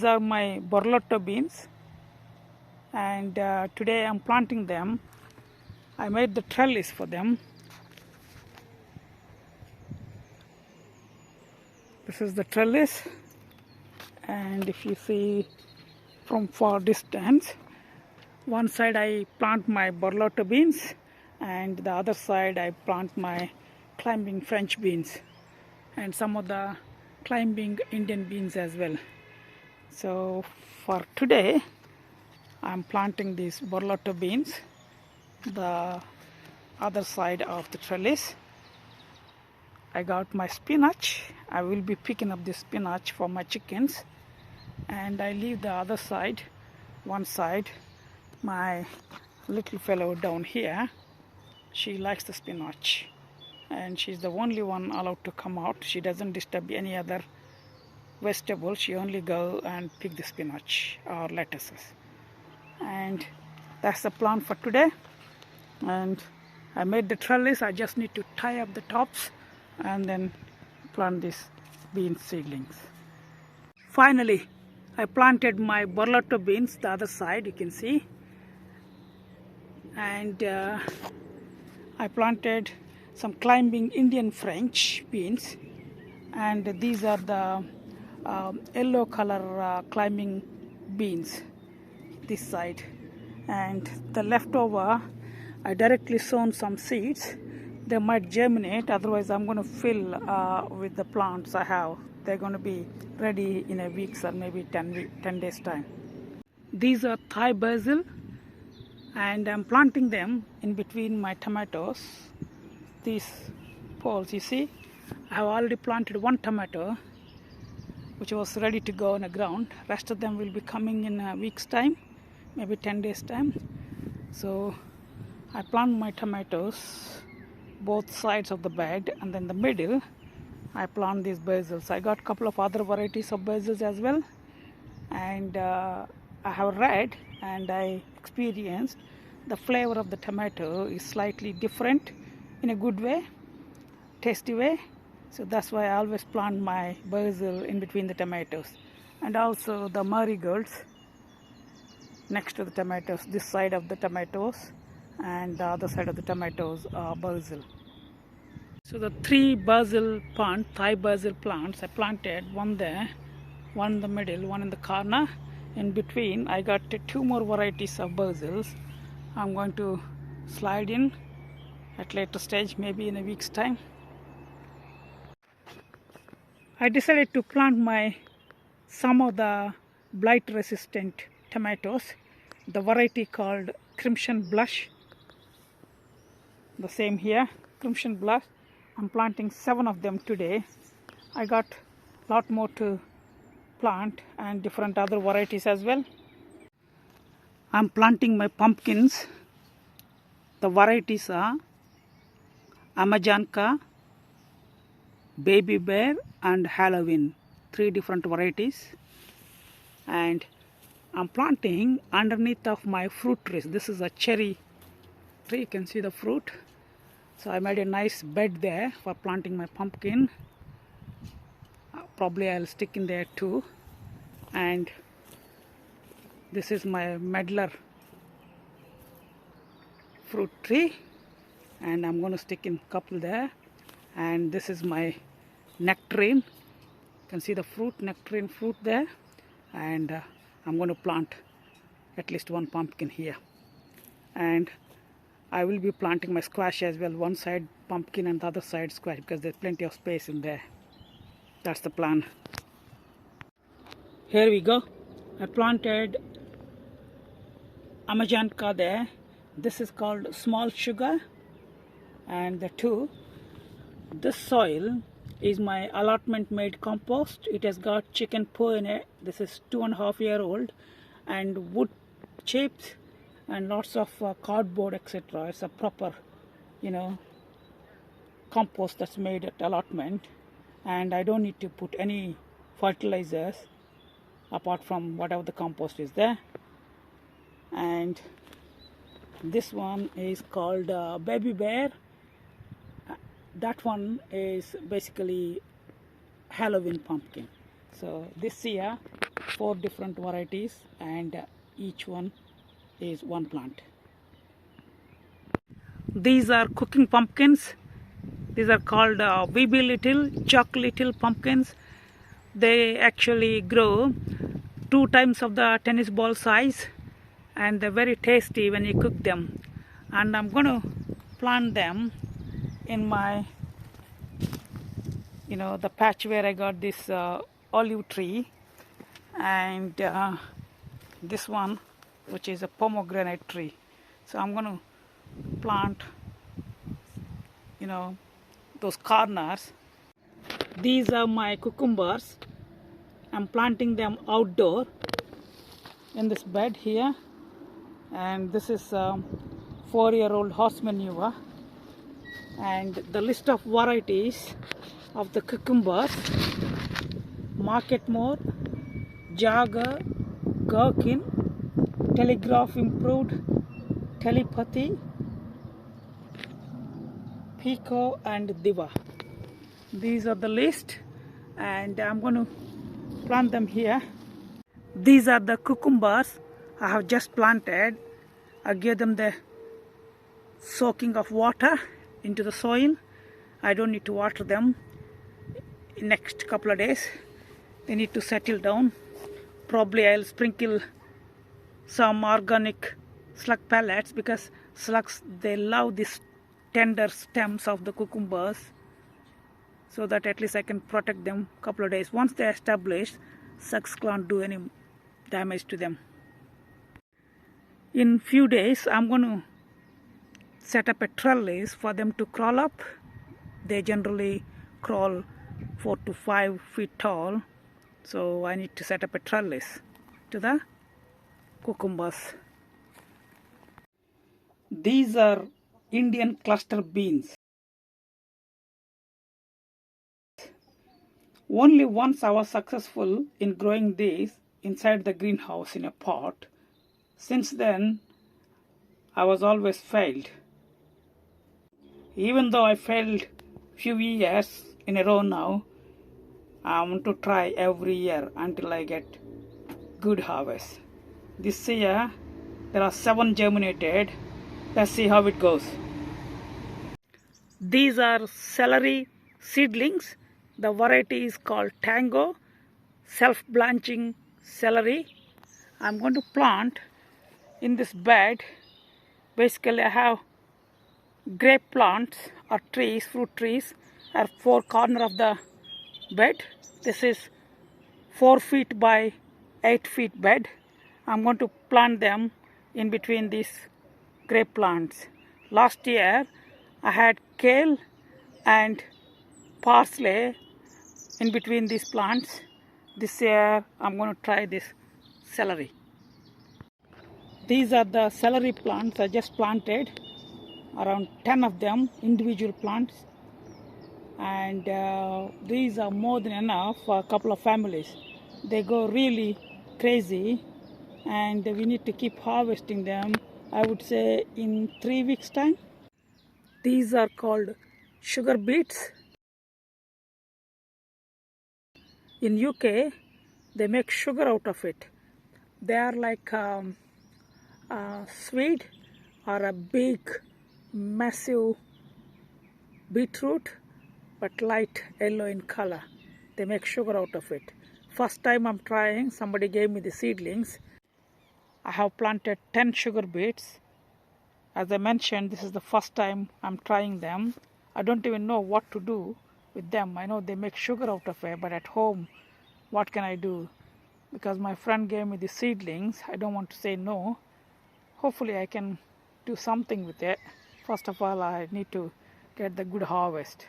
are my borlotto beans, and today I'm planting them. I made the trellis for them. This is the trellis, and if you see from far distance, one side I plant my borlotto beans and the other side I plant my climbing French beans and some of the climbing Indian beans as well. So for today I'm planting these borlotto beans, the other side of the trellis. I got my spinach. I will be picking up this spinach for my chickens, and I leave the other side, one side, my little fellow down here. She likes the spinach and she's the only one allowed to come out. She doesn't disturb any other vegetable. She only go and pick the spinach or lettuces. And that's the plan for today. And I made the trellis. I just need to tie up the tops and then plant these bean seedlings. Finally, I planted my borlotto beans the other side, you can see, and I planted some climbing Indian French beans, and these are the yellow color climbing beans this side, and the leftover I directly sown some seeds. They might germinate, otherwise I'm going to fill with the plants I have. They're going to be ready in a week or maybe 10 days time. These are Thai basil, and I'm planting them in between my tomatoes. These poles, you see, I have already planted one tomato which was ready to go on the ground. Rest of them will be coming in a week's time, maybe 10 days time. So I plant my tomatoes both sides of the bed, and then the middle I plant these basils. I got a couple of other varieties of basils as well, and I have read and I experienced the flavor of the tomato is slightly different in a good way, tasty way. So that's why I always plant my basil in between the tomatoes, and also the marigolds next to the tomatoes, this side of the tomatoes, and the other side of the tomatoes are basil. So the three basil plants, Thai basil plants, I planted one there, one in the middle, one in the corner. In between I got two more varieties of basils. I'm going to slide in at later stage, maybe in a week's time. I decided to plant some of the blight-resistant tomatoes, the variety called Crimson Blush. The same here, Crimson Blush. I'm planting 7 of them today. I got a lot more to plant and different other varieties as well. I'm planting my pumpkins. The varieties are Amersham, Baby Bear and Halloween. 3 different varieties. And I'm planting underneath of my fruit trees. This is a cherry tree. You can see the fruit. So I made a nice bed there for planting my pumpkin. Probably I'll stick in there too. And this is my medlar fruit tree, and I'm going to stick in a couple there. And this is my nectarine. You can see the fruit, nectarine fruit there. And I'm going to plant at least one pumpkin here. And I will be planting my squash as well. One side pumpkin and the other side squash, because there's plenty of space in there. That's the plan. Here we go. I planted Amersham there. This is called small sugar. And the two, this soil is my allotment made compost. It has got chicken poo in it. This is 2.5 years old, and wood chips and lots of cardboard, etc. It's a proper, compost that's made at allotment, and I don't need to put any fertilizers apart from whatever the compost is there. And this one is called Baby Bear. That one is basically Halloween pumpkin. So this year 4 different varieties, and each one is one plant. These are cooking pumpkins. These are called BB little, Chuck little pumpkins. They actually grow 2 times of the tennis ball size, and they're very tasty when you cook them. And I'm going to plant them in my, the patch where I got this olive tree, and this one, which is a pomegranate tree. So I'm going to plant, those corners. These are my cucumbers. I'm planting them outdoor in this bed here, and this is 4-year-old horse manure. And the list of varieties of the cucumbers: Marketmore, Jagger, Gherkin, Telegraph Improved, Telepathy, Pico, and Diva. These are the list, and I'm going to plant them here. These are the cucumbers I have just planted. I gave them the soaking of water into the soil. I don't need to water them in next couple of days. They need to settle down. Probably I'll sprinkle some organic slug pellets, because slugs, they love these tender stems of the cucumbers, so that at least I can protect them a couple of days. Once they're established, slugs can't do any damage to them. In few days, I'm going to set up a trellis for them to crawl up. They generally crawl 4 to 5 feet tall, so I need to set up a trellis to the cucumbers. These are Indian cluster beans. Only once I was successful in growing these inside the greenhouse in a pot. Since then, I was always failed. Even though I failed few years in a row now, I want to try every year until I get good harvest. This year, there are 7 germinated. Let's see how it goes. These are celery seedlings. The variety is called Tango, self-branching celery. I'm going to plant in this bed. Basically, I have grape plants or trees, fruit trees, at 4 corners of the bed. This is 4 feet by 8 feet bed. I'm going to plant them in between these grape plants. Last year, I had kale and parsley in between these plants. This year, I'm going to try this celery. These are the celery plants I just planted, around 10 of them, individual plants. And these are more than enough for a couple of families. They go really crazy, and we need to keep harvesting them, I would say, in 3 weeks' time. These are called sugar beets. In UK, they make sugar out of it. They are like sweet or a big, massive beetroot, but light yellow in color. They make sugar out of it. First time I'm trying, somebody gave me the seedlings. I have planted 10 sugar beets. As I mentioned, this is the first time I'm trying them. I don't even know what to do with them. I know they make sugar out of it, but at home, what can I do? Because my friend gave me the seedlings, I don't want to say no. Hopefully I can do something with it. First of all, I need to get the good harvest.